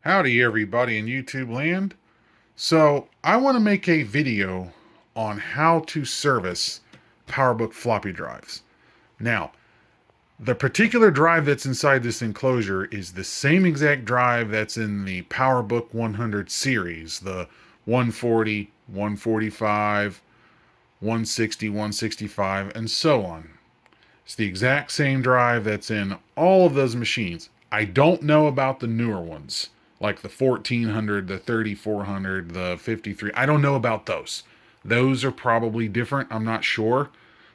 Howdy everybody in YouTube land. So I want to make a video on how to service Powerbook floppy drives. Now, the particular drive that's inside this enclosure is the same exact drive that's in the Powerbook 100 series, the 140, 145, 160, 165, and so on. It's the exact same drive that's in all of those machines. I don't know about the newer ones, like the 1400, the 3400, the 53. I don't know about those. Those are probably different. I'm not sure.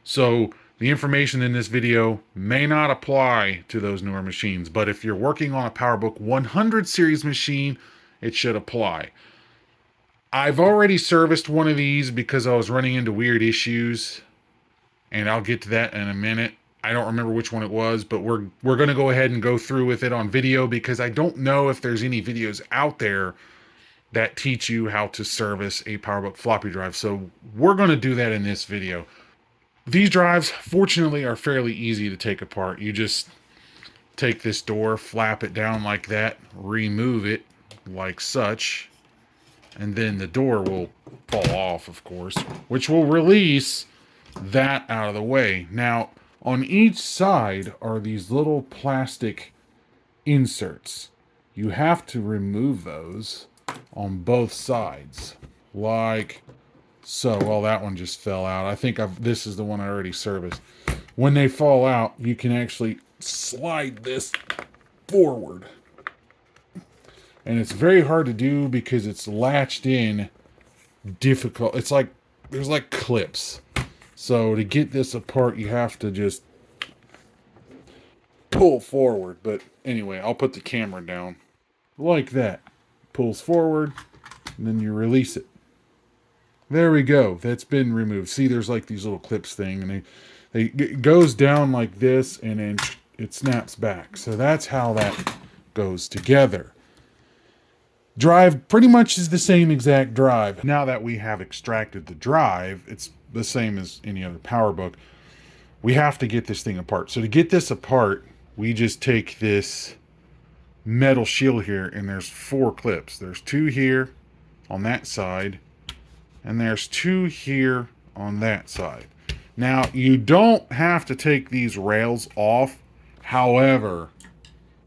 So the information in this video may not apply to those newer machines, but if you're working on a PowerBook 100 series machine, it should apply. I've already serviced one of these because I was running into weird issues, and I'll get to that in a minute. I don't remember which one it was, but we're going to go ahead and go through with it on video because I don't know if there's any videos out there that teach you how to service a PowerBook floppy drive. So we're going to do that in this video. These drives, fortunately, are fairly easy to take apart. You just take this door, flap it down like that, remove it like such, and then the door will fall off, of course, which will release that out of the way. Now, on each side are these little plastic inserts. You have to remove those on both sides, like so. Well, that one just fell out. I think this is the one I already serviced. When they fall out, you can actually slide this forward. And it's very hard to do because it's latched in difficult. It's like there's like clips. So to get this apart, you have to just pull forward. But anyway, I'll put the camera down like that. Pulls forward, and then you release it. There we go. That's been removed. See, there's like these little clips thing, and it goes down like this, and then it snaps back. So that's how that goes together. Drive pretty much is the same exact drive. Now that we have extracted the drive, it's the same as any other PowerBook. We have to get this thing apart. So to get this apart, we just take this metal shield here, and there's 4 clips. There's 2 here on that side, and there's 2 here on that side. Now, you don't have to take these rails off. However,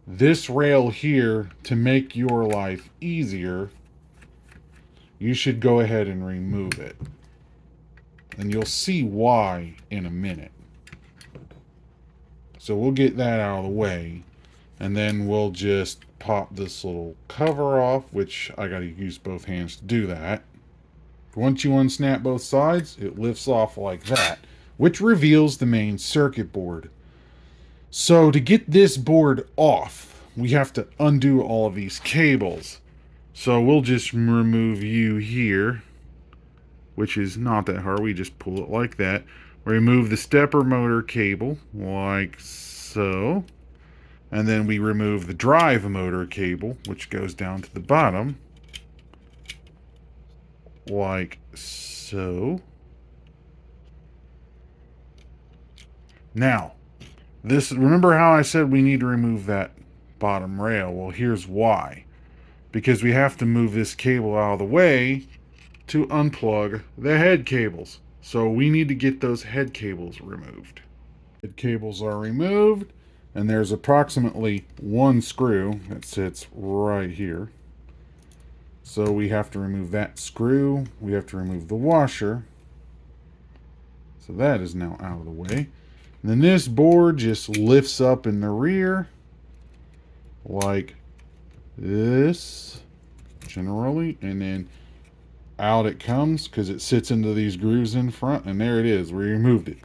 this rail here, to make your life easier, you should go ahead and remove it. And you'll see why in a minute. So we'll get that out of the way. And then we'll just pop this little cover off, which I got to use both hands to do that. Once you unsnap both sides, it lifts off like that, which reveals the main circuit board. So to get this board off, we have to undo all of these cables. So we'll just remove you here, which is not that hard. We just pull it like that. Remove the stepper motor cable, like so. And then we remove the drive motor cable, which goes down to the bottom, like so. Now, remember how I said we need to remove that bottom rail? Well, here's why. Because we have to move this cable out of the way to unplug the head cables. So we need to get those head cables removed. Head cables are removed, and there's approximately 1 screw that sits right here. So we have to remove that screw. We have to remove the washer. So that is now out of the way. And then this board just lifts up in the rear like this, generally, and then out it comes because it sits into these grooves in front, and there it is. We removed it.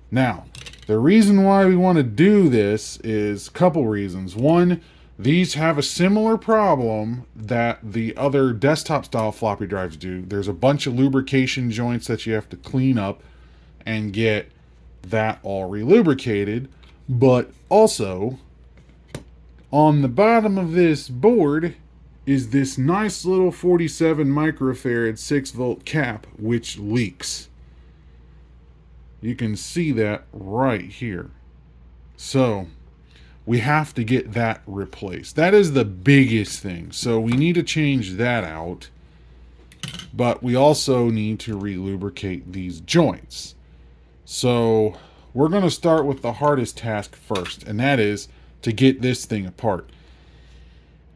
Now, the reason why we want to do this is a couple reasons. One, these have a similar problem that the other desktop style floppy drives do. There's a bunch of lubrication joints that you have to clean up and get that all relubricated. But also, on the bottom of this board is this nice little 47 microfarad 6 volt cap, which leaks. You can see that right here. So we have to get that replaced. That is the biggest thing. So we need to change that out. But we also need to relubricate these joints. So we're going to start with the hardest task first, and that is to get this thing apart.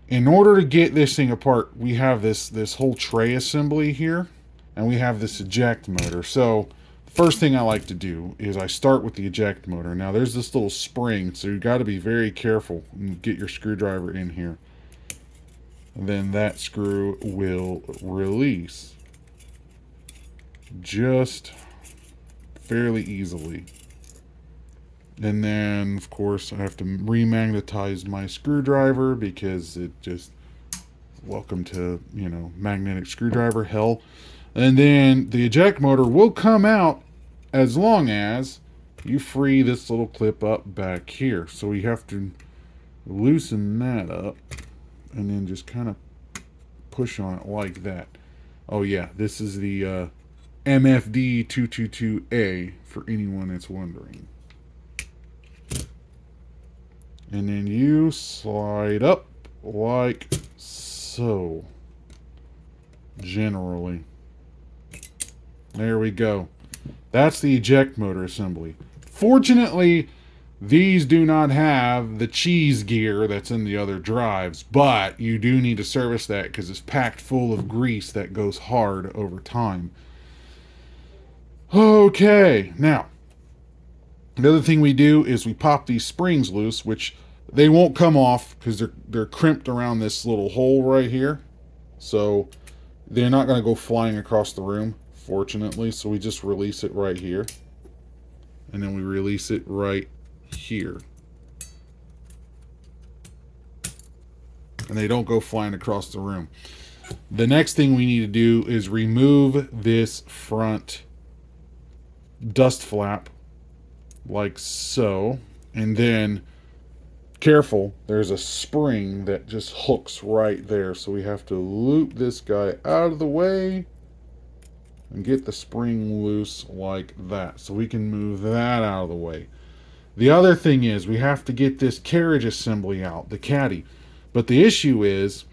In order to get this thing apart, we have this whole tray assembly here, and we have this eject motor. So the first thing I like to do is I start with the eject motor. Now there's this little spring, so you've got to be very careful and get your screwdriver in here. And then that screw will release just fairly easily. And then, of course, I have to remagnetize my screwdriver because it just, welcome to, magnetic screwdriver hell. And then the eject motor will come out as long as you free this little clip up back here. So we have to loosen that up and then just kind of push on it like that. Oh yeah, this is the MPF22A for anyone that's wondering. And then you slide up like so. Generally. There we go. That's the eject motor assembly. Fortunately, these do not have the cheese gear that's in the other drives, but you do need to service that because it's packed full of grease that goes hard over time. Okay, now, the other thing we do is we pop these springs loose, which they won't come off because they're crimped around this little hole right here. So they're not going to go flying across the room, fortunately. So we just release it right here. And then we release it right here. And they don't go flying across the room. The next thing we need to do is remove this front dust flap like so. And then, careful, there's a spring that just hooks right there. So we have to loop this guy out of the way and get the spring loose like that. So we can move that out of the way. The other thing is we have to get this carriage assembly out, the caddy. But the issue is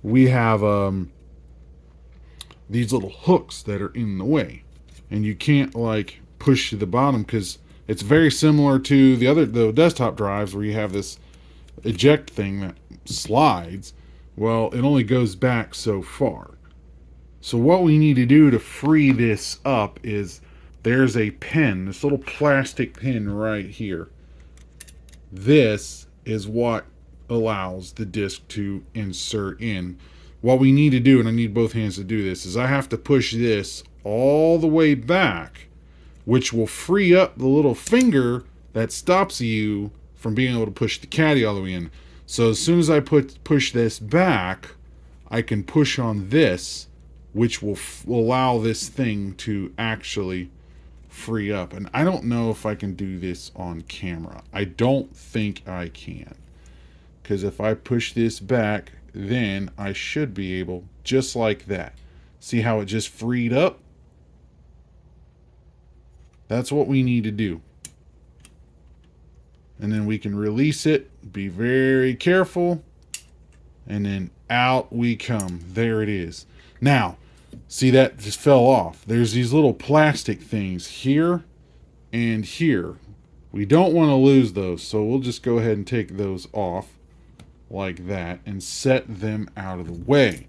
we have these little hooks that are in the way. And you can't like push to the bottom because it's very similar to the desktop drives where you have this eject thing that slides. Well, it only goes back so far. So what we need to do to free this up is there's a pin, this little plastic pin right here. This is what allows the disc to insert in. What we need to do, and I need both hands to do this, is I have to push this all the way back, which will free up the little finger that stops you from being able to push the caddy all the way in. So as soon as I push this back, I can push on this, which will allow this thing to actually free up. And I don't know if I can do this on camera. I don't think I can. Because if I push this back, then I should be able, just like that. See how it just freed up? That's what we need to do. And then we can release it. Be very careful. And then out we come. There it is. Now, see that just fell off. There's these little plastic things here and here. We don't want to lose those, so we'll just go ahead and take those off like that and set them out of the way.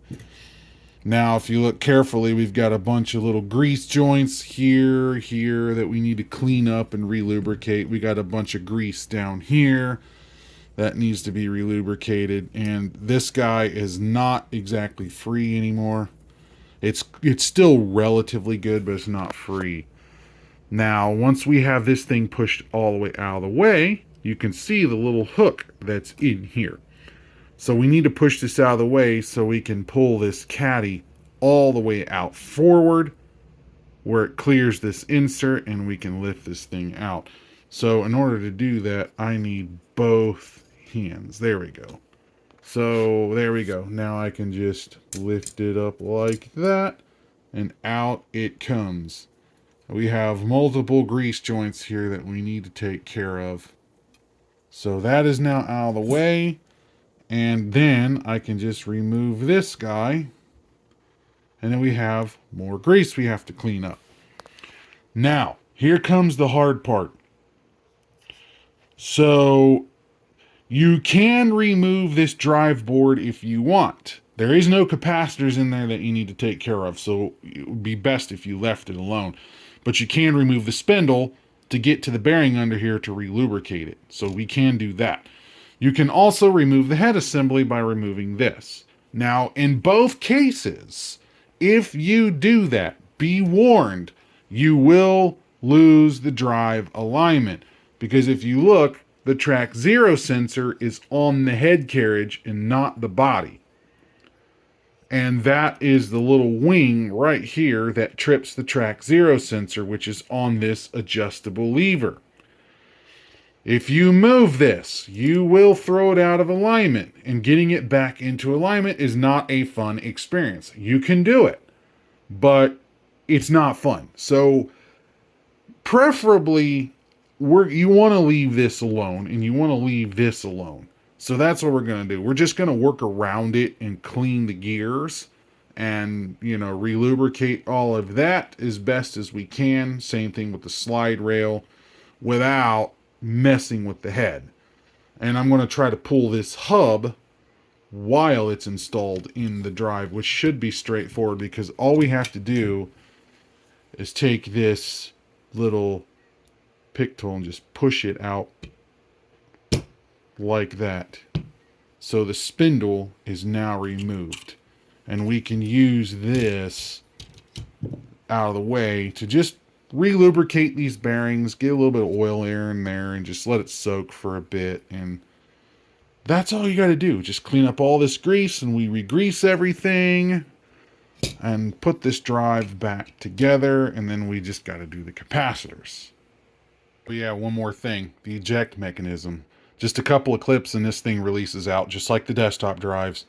Now, if you look carefully, we've got a bunch of little grease joints here that we need to clean up and relubricate. We got a bunch of grease down here that needs to be relubricated. And this guy is not exactly free anymore. It's still relatively good, but it's not free. Now, once we have this thing pushed all the way out of the way, you can see the little hook that's in here. So we need to push this out of the way so we can pull this caddy all the way out forward where it clears this insert and we can lift this thing out. So in order to do that, I need both hands. There we go. So there we go. Now I can just lift it up like that and out it comes. We have multiple grease joints here that we need to take care of. So that is now out of the way. And then I can just remove this guy. And then we have more grease we have to clean up. Now, here comes the hard part. So you can remove this drive board if you want. There is no capacitors in there that you need to take care of, so it would be best if you left it alone. But you can remove the spindle to get to the bearing under here to relubricate it. So we can do that. You can also remove the head assembly by removing this. Now, in both cases, if you do that, be warned, you will lose the drive alignment. Because if you look, the track 0 sensor is on the head carriage and not the body. And that is the little wing right here that trips the track 0 sensor, which is on this adjustable lever. If you move this, you will throw it out of alignment, and getting it back into alignment is not a fun experience. You can do it, but it's not fun. So preferably, you want to leave this alone, and you want to leave this alone. So that's what we're going to do. We're just going to work around it and clean the gears and, relubricate all of that as best as we can. Same thing with the slide rail without messing with the head. And I'm going to try to pull this hub while it's installed in the drive, which should be straightforward because all we have to do is take this little pick tool and just push it out like that. So the spindle is now removed. And we can use this out of the way to just relubricate these bearings, get a little bit of oil here and there, and just let it soak for a bit. And that's all you got to do. Just clean up all this grease, and we re-grease everything and put this drive back together. And then we just got to do the capacitors. But yeah, one more thing, the eject mechanism. Just a couple of clips and this thing releases out, just like the desktop drives.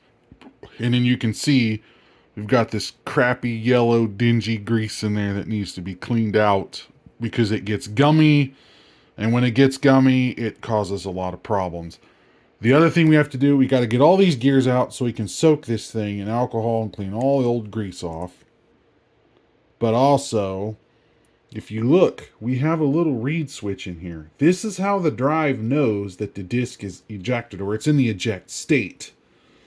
And then you can see we've got this crappy yellow dingy grease in there that needs to be cleaned out because it gets gummy. And when it gets gummy, it causes a lot of problems. The other thing we have to do, we got to get all these gears out so we can soak this thing in alcohol and clean all the old grease off. But also, if you look, we have a little reed switch in here. This is how the drive knows that the disk is ejected, or it's in the eject state.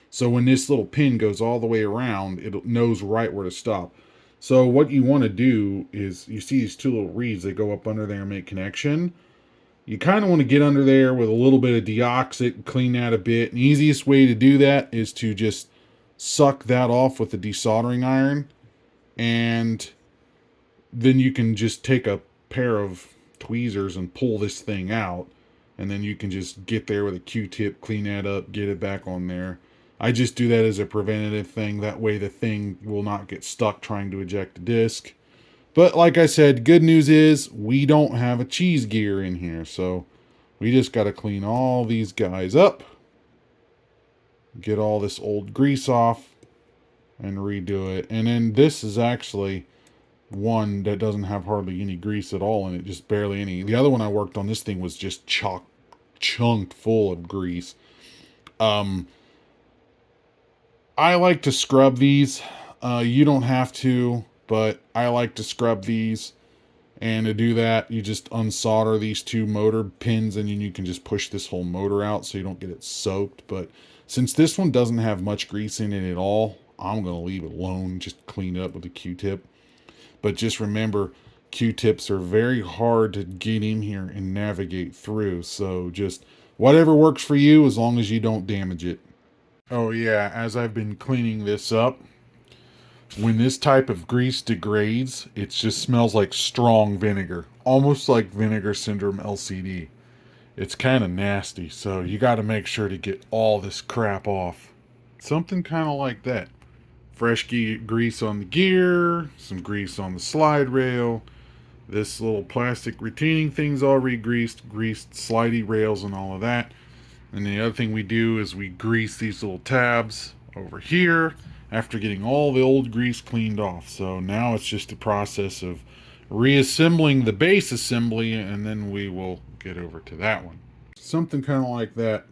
So when this little pin goes all the way around, it knows right where to stop. So what you want to do is, you see these two little reeds that go up under there and make connection. You kind of want to get under there with a little bit of deoxit, clean that a bit. And the easiest way to do that is to just suck that off with a desoldering iron. And then you can just take a pair of tweezers and pull this thing out. And then you can just get there with a Q-tip, clean that up, get it back on there. I just do that as a preventative thing. That way the thing will not get stuck trying to eject the disc. But like I said, good news is we don't have a cheese gear in here. So we just got to clean all these guys up. Get all this old grease off and redo it. And then this is actually one that doesn't have hardly any grease at all in it. Just barely any. The other one I worked on, this thing was just chunked full of grease. I like to scrub these. You don't have to, but I like to scrub these. And to do that, you just unsolder these two motor pins, and then you can just push this whole motor out so you don't get it soaked. But since this one doesn't have much grease in it at all, I'm going to leave it alone. Just clean it up with a Q-tip. But just remember, Q-tips are very hard to get in here and navigate through. So just whatever works for you, as long as you don't damage it. Oh yeah, as I've been cleaning this up, when this type of grease degrades, it just smells like strong vinegar. Almost like Vinegar Syndrome LCD. It's kind of nasty, so you got to make sure to get all this crap off. Something kind of like that. Fresh grease on the gear, some grease on the slide rail. This little plastic retaining thing's all re-greased, greased slidey rails and all of that. And the other thing we do is we grease these little tabs over here after getting all the old grease cleaned off. So now it's just a process of reassembling the base assembly, and then we will get over to that one. something kind of like that.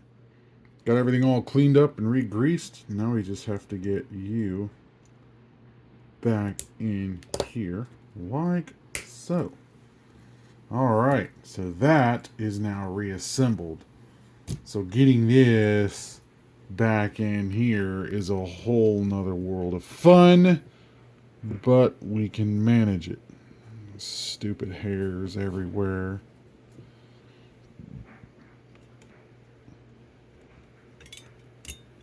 Got everything all cleaned up and re-greased. Now we just have to get you back in here like so. Alright, so that is now reassembled. So getting this back in here is a whole nother world of fun, but we can manage it. Stupid hairs everywhere.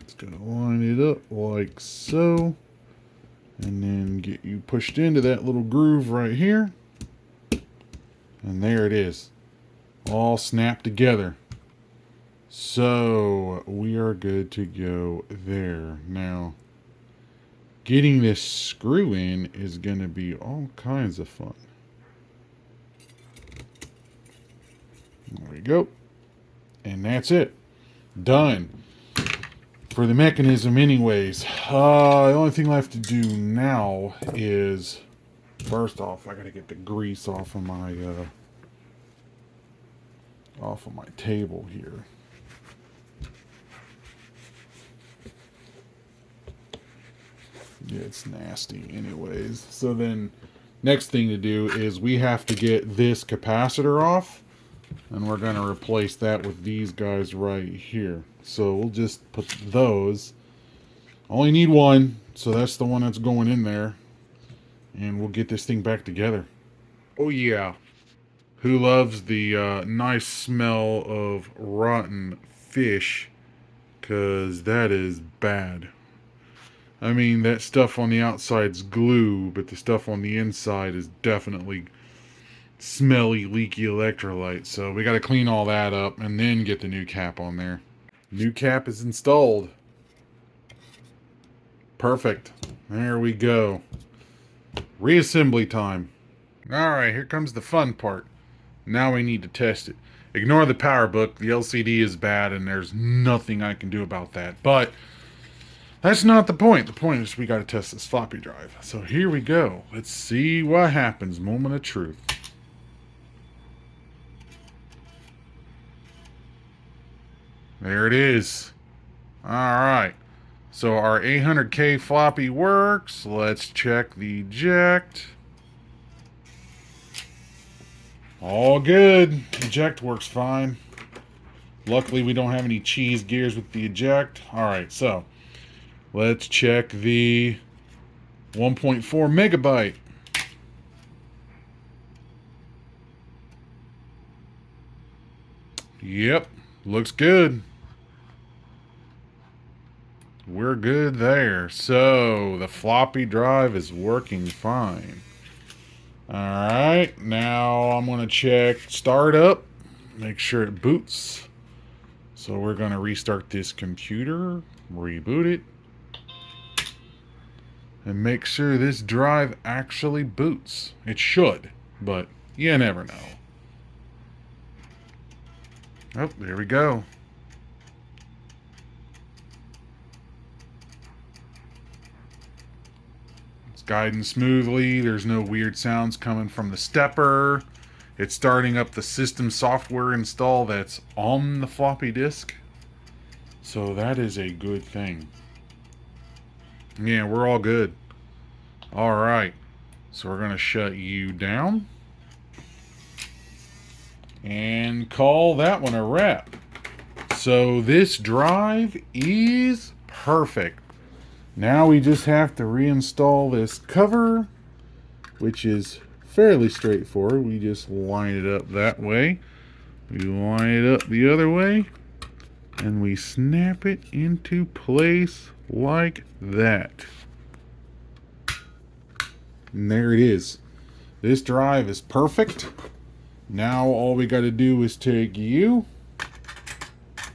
Just gonna line it up like so, and then get you pushed into that little groove right here. And there it is, all snapped together. So we are good to go there. Now, getting this screw in is going to be all kinds of fun. There we go. And that's it. Done. For the mechanism anyways. The only thing left to do now is, first off, I got to get the grease off of my table here. Yeah, it's nasty anyways. So then next thing to do is we have to get this capacitor off, and we're going to replace that with these guys right here. So we'll just put those. Only need one, so that's the one that's going in there, and we'll get this thing back together. Oh yeah. Who loves the nice smell of rotten fish? Because that is bad. I mean, that stuff on the outside's glue, but the stuff on the inside is definitely smelly, leaky electrolyte. So we got to clean all that up and then get the new cap on there. New cap is installed. Perfect. There we go. Reassembly time. Alright, here comes the fun part. Now we need to test it. Ignore the Powerbook. The LCD is bad and there's nothing I can do about that. But that's not the point. The point is we got to test this floppy drive. So here we go. Let's see what happens. Moment of truth. There it is. Alright. So our 800K floppy works. Let's check the eject. All good. Eject works fine. Luckily we don't have any cheese gears with the eject. Alright, so let's check the 1.4 megabyte. Yep, looks good. We're good there. So the floppy drive is working fine. Alright, now I'm going to check startup. Make sure it boots. So we're going to restart this computer, reboot it, and make sure this drive actually boots. It should, but you never know. Oh, there we go. It's guiding smoothly. There's no weird sounds coming from the stepper. It's starting up the system software install that's on the floppy disk. So that is a good thing. Yeah, we're all good. Alright. So we're going to shut you down. And call that one a wrap. So this drive is perfect. Now we just have to reinstall this cover, which is fairly straightforward. We just line it up that way. We line it up the other way. And we snap it into place like that. And there it is. This drive is perfect. Now all we got to do is take you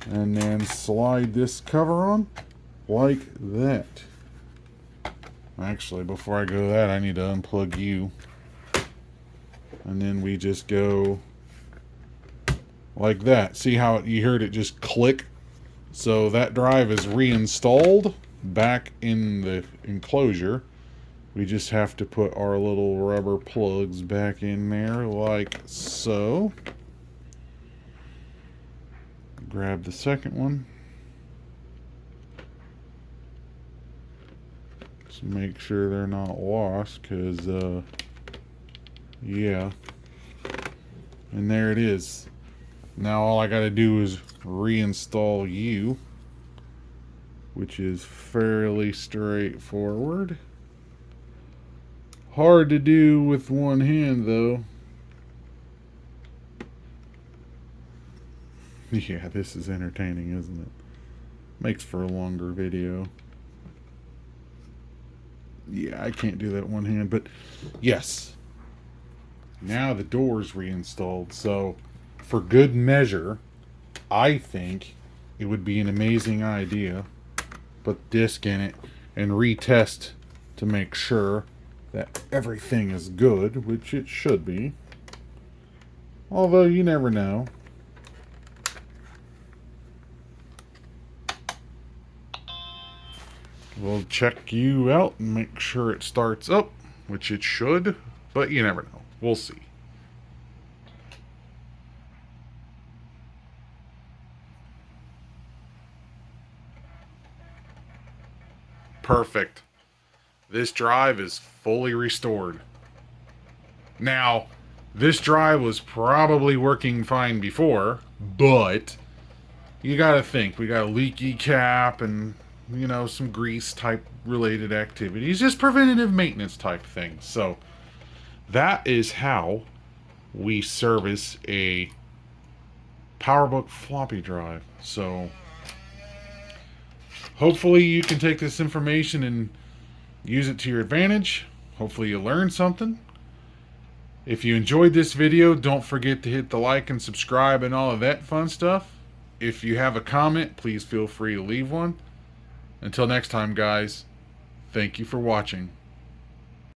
and then slide this cover on like that. Actually, before I go that, I need to unplug you. And then we just go like that. See how you heard it just click? So that drive is reinstalled back in the enclosure. We just have to put our little rubber plugs back in there like so. grab the second one. Just make sure they're not lost, because, yeah. And there it is. Now all I gotta do is reinstall you, which is fairly straightforward. Hard to do with one hand, though. Yeah, this is entertaining, isn't it? Makes for a longer video. Yeah, I can't do that one hand, but yes. Now the door's reinstalled, so for good measure, I think it would be an amazing idea. Put disc in it and retest to make sure that everything is good, which it should be. Although you never know. We'll check you out and make sure it starts up, which it should, but you never know. We'll see. Perfect. This drive is fully restored. Now, this drive was probably working fine before, but you gotta think, we got a leaky cap and, you know, some grease type related activities, just preventative maintenance type things. So that is how we service a Powerbook floppy drive. So hopefully you can take this information and use it to your advantage. Hopefully you learned something. If you enjoyed this video, don't forget to hit the like and subscribe and all of that fun stuff. If you have a comment, please feel free to leave one. Until next time, guys, thank you for watching.